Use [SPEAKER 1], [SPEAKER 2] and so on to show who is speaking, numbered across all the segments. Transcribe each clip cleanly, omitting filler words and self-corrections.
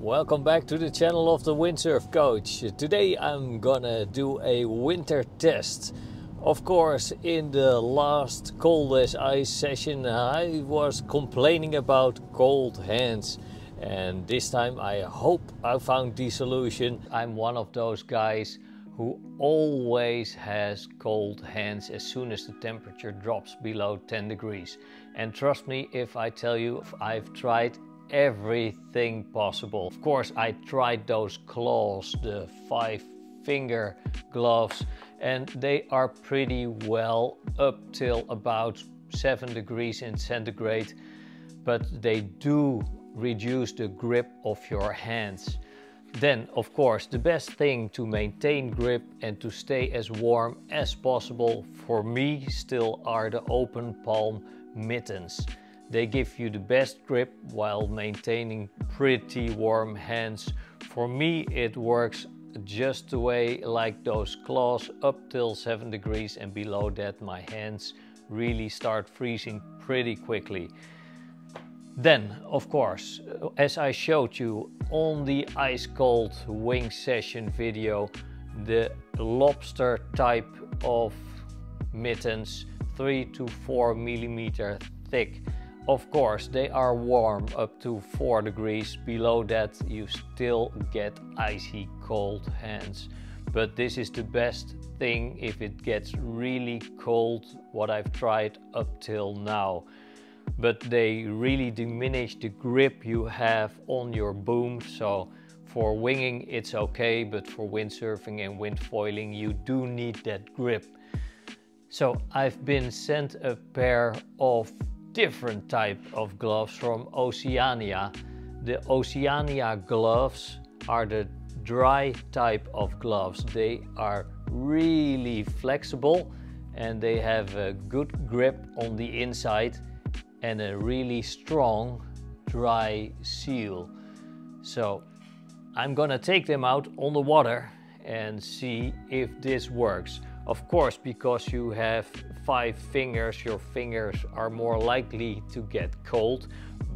[SPEAKER 1] Welcome back to the channel of the Windsurf Coach. Today I'm gonna do a winter test. Of course, in the last cold as ice session I was complaining about cold hands, and this time I hope I found the solution. I'm one of those guys who always has cold hands as soon as the temperature drops below 10 degrees. And trust me if I tell you, I've tried everything possible. Of course, I tried those claws, the 5-finger gloves, and they are pretty well up till about 7 degrees in centigrade, but they do reduce the grip of your hands. Then, of course, the best thing to maintain grip and to stay as warm as possible for me still are the open palm mittens. They give you the best grip while maintaining pretty warm hands. For me it works just the way like those claws up till 7 degrees, and below that my hands really start freezing pretty quickly. Then, of course, as I showed you on the ice cold wing session video, the lobster type of mittens, 3 to 4 millimeter thick. Of course, they are warm up to 4 degrees. Below that you still get icy cold hands. But this is the best thing if it gets really cold, what I've tried up till now. But they really diminish the grip you have on your boom. So for winging it's okay, but for windsurfing and windfoiling you do need that grip. So I've been sent a pair of different type of gloves from Oceania. The Oceania gloves are the dry type of gloves. They are really flexible and they have a good grip on the inside and a really strong dry seal. So I'm gonna take them out on the water and see if this works. Of course, because you have 5 fingers, your fingers are more likely to get cold,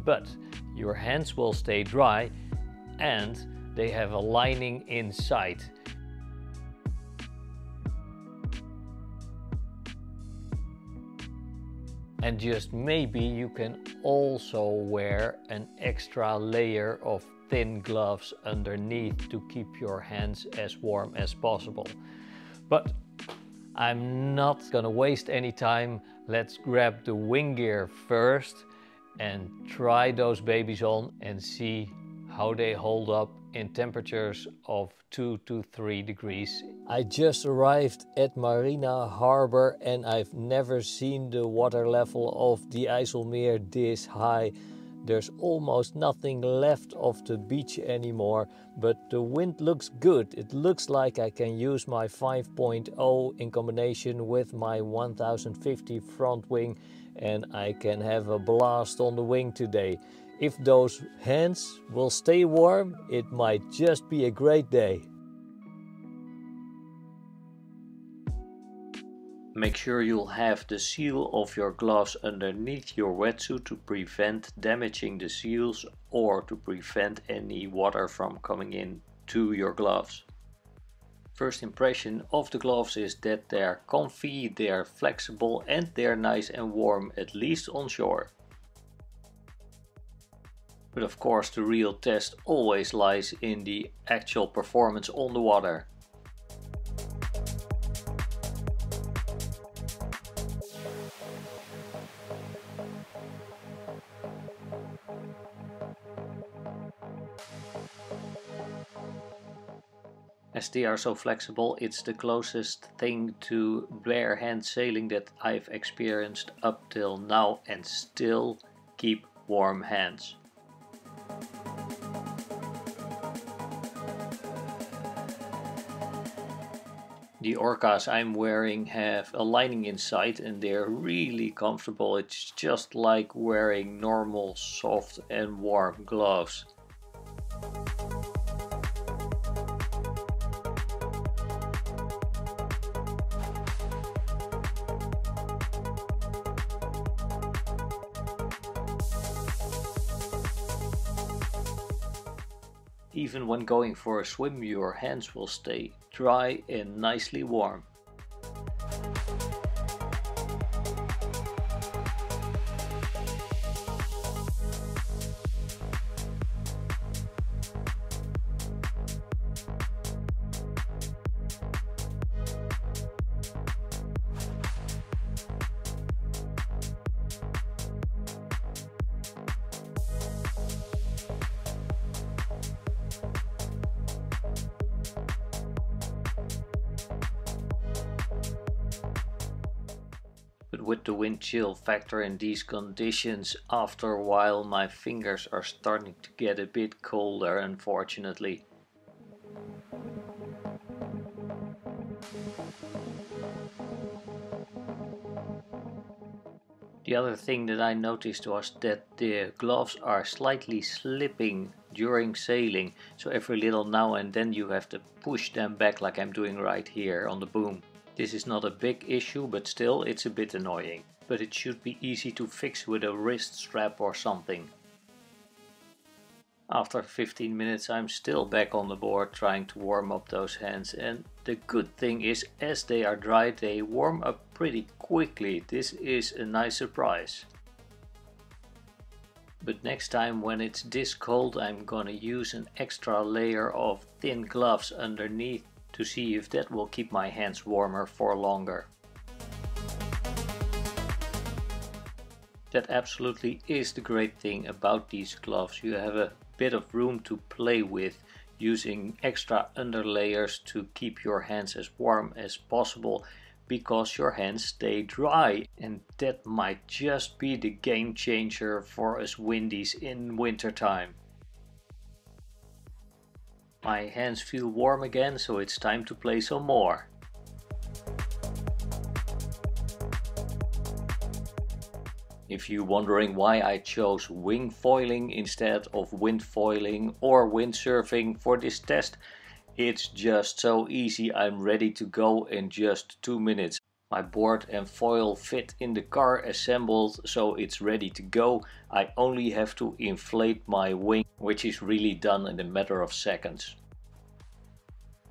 [SPEAKER 1] but your hands will stay dry and they have a lining inside. And just maybe you can also wear an extra layer of thin gloves underneath to keep your hands as warm as possible. But I'm not gonna waste any time. Let's grab the wing gear first and try those babies on and see how they hold up in temperatures of 2 to 3 degrees. I just arrived at Marina Harbor and I've never seen the water level of the IJsselmeer this high. There's almost nothing left of the beach anymore, but the wind looks good. It looks like I can use my 5.0 in combination with my 1050 front wing and I can have a blast on the wing today. If those hands will stay warm, it might just be a great day. Make sure you'll have the seal of your gloves underneath your wetsuit to prevent damaging the seals or to prevent any water from coming in to your gloves. First impression of the gloves is that they're comfy, they're flexible and they're nice and warm, at least on shore. But of course the real test always lies in the actual performance on the water. As they are so flexible, it's the closest thing to bare hand sailing that I've experienced up till now and still keep warm hands. The orcas I'm wearing have a lining inside and they're really comfortable. It's just like wearing normal soft and warm gloves. Even when going for a swim, your hands will stay dry and nicely warm. But with the wind chill factor in these conditions, after a while my fingers are starting to get a bit colder, unfortunately. The other thing that I noticed was that the gloves are slightly slipping during sailing, so every little now and then you have to push them back like I'm doing right here on the boom. This is not a big issue, but still it's a bit annoying. But it should be easy to fix with a wrist strap or something. After 15 minutes I'm still back on the board trying to warm up those hands, and the good thing is as they are dry they warm up pretty quickly. This is a nice surprise. But next time when it's this cold I'm gonna use an extra layer of thin gloves underneath to see if that will keep my hands warmer for longer. That absolutely is the great thing about these gloves. You have a bit of room to play with, using extra underlayers to keep your hands as warm as possible, because your hands stay dry, and that might just be the game changer for us windies in winter time. My hands feel warm again, so it's time to play some more. If you're wondering why I chose wingfoiling instead of windfoiling or windsurfing for this test, it's just so easy. I'm ready to go in just 2 minutes. My board and foil fit in the car assembled, so it's ready to go. I only have to inflate my wing, which is really done in a matter of seconds.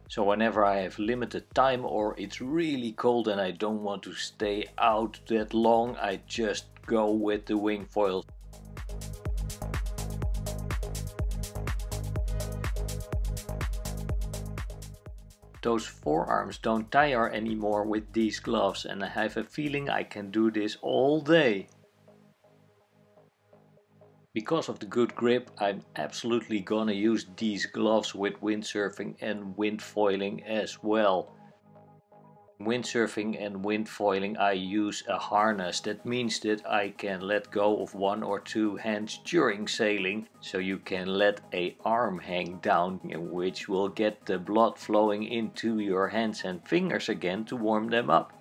[SPEAKER 1] So whenever I have limited time or it's really cold and I don't want to stay out that long, I just go with the wing foil. Those forearms don't tire anymore with these gloves, and I have a feeling I can do this all day. Because of the good grip, I'm absolutely gonna use these gloves with windsurfing and windfoiling as well. Windsurfing and windfoiling I use a harness. That means that I can let go of 1 or 2 hands during sailing, so you can let an arm hang down, which will get the blood flowing into your hands and fingers again to warm them up.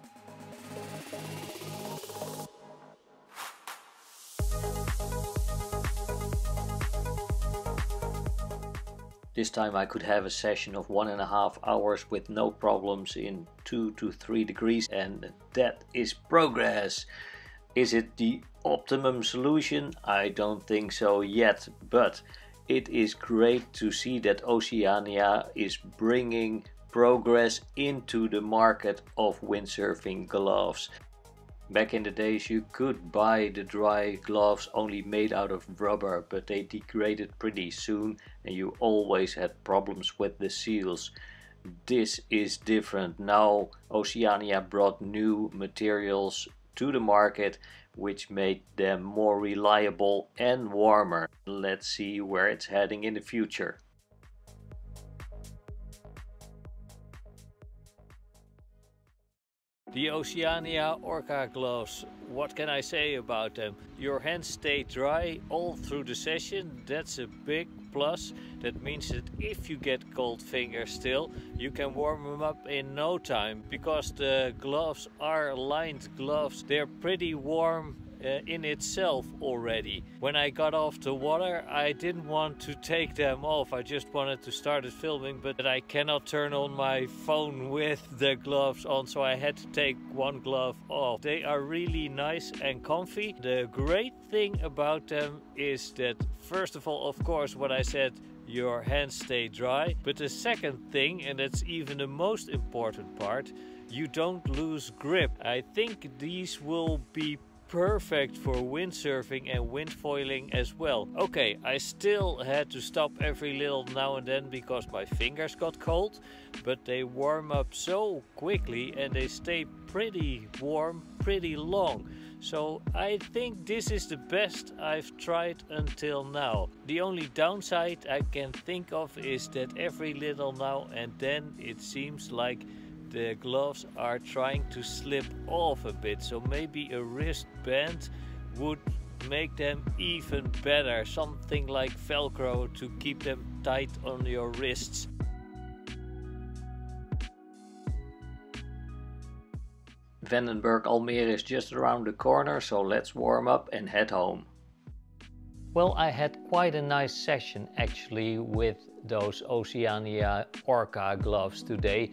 [SPEAKER 1] This time I could have a session of 1.5 hours with no problems in 2 to 3 degrees, and that is progress. Is it the optimum solution? I don't think so yet, but it is great to see that Oceania is bringing progress into the market of windsurfing gloves. Back in the days you could buy the dry gloves only made out of rubber, but they degraded pretty soon and you always had problems with the seals. This is different. Now Oceania brought new materials to the market which made them more reliable and warmer. Let's see where it's heading in the future. The Oceania Orca gloves, what can I say about them? Your hands stay dry all through the session. That's a big plus. That means that if you get cold fingers still, you can warm them up in no time, because the gloves are lined gloves. They're pretty warm in itself already. When I got off the water, I didn't want to take them off. I just wanted to start filming, but I cannot turn on my phone with the gloves on, so I had to take one glove off. They are really nice and comfy. The great thing about them is that, first of all, of course, what I said, your hands stay dry. But the second thing, and that's even the most important part, you don't lose grip. I think these will be perfect for windsurfing and windfoiling as well. Okay, I still had to stop every little now and then because my fingers got cold, but they warm up so quickly and they stay pretty warm pretty long. So I think this is the best I've tried until now. The only downside I can think of is that every little now and then it seems like the gloves are trying to slip off a bit, so maybe a wristband would make them even better, something like Velcro to keep them tight on your wrists. Vandenberg Almere is just around the corner, so let's warm up and head home. Well, I had quite a nice session actually with those Oceania Orca gloves today.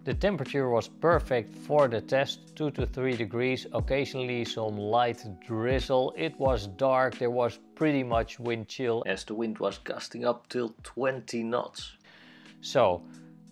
[SPEAKER 1] The temperature was perfect for the test, 2 to 3 degrees, occasionally some light drizzle. It was dark, there was pretty much wind chill as the wind was gusting up till 20 knots. So,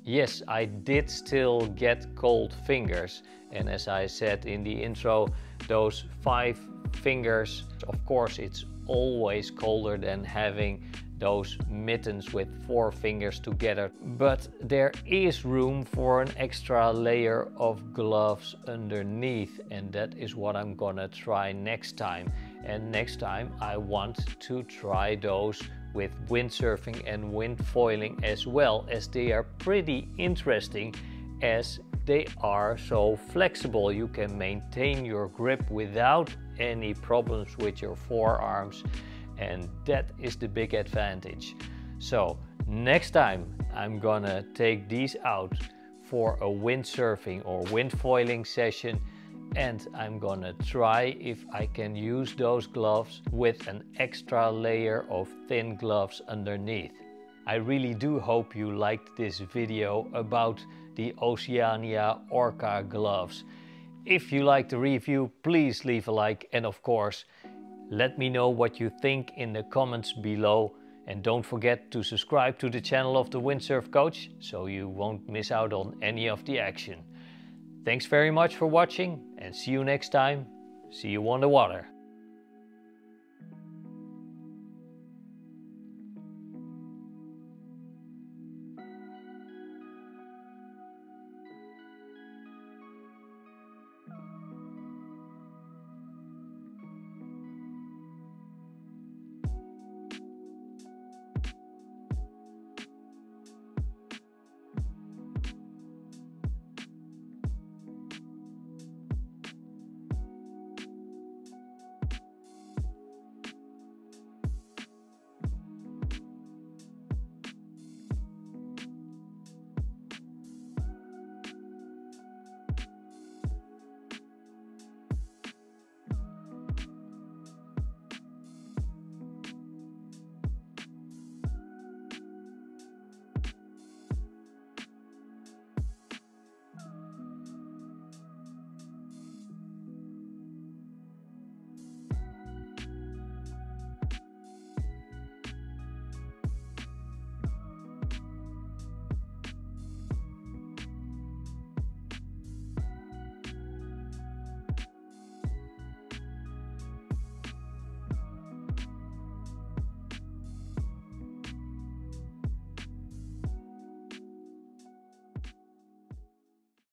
[SPEAKER 1] yes, I did still get cold fingers. And as I said in the intro, those 5 fingers, of course it's always colder than having those mittens with 4 fingers together, but there is room for an extra layer of gloves underneath, and that is what I'm gonna try next time. And next time I want to try those with windsurfing and windfoiling as well, as they are pretty interesting as they are so flexible. You can maintain your grip without any problems with your forearms, and that is the big advantage. So next time I'm gonna take these out for a windsurfing or windfoiling session, and I'm gonna try if I can use those gloves with an extra layer of thin gloves underneath. I really do hope you liked this video about the Oceania Orca gloves. If you liked the review, please leave a like, and of course let me know what you think in the comments below, and don't forget to subscribe to the channel of the Windsurf Coach so you won't miss out on any of the action. Thanks very much for watching, and see you next time. See you on the water.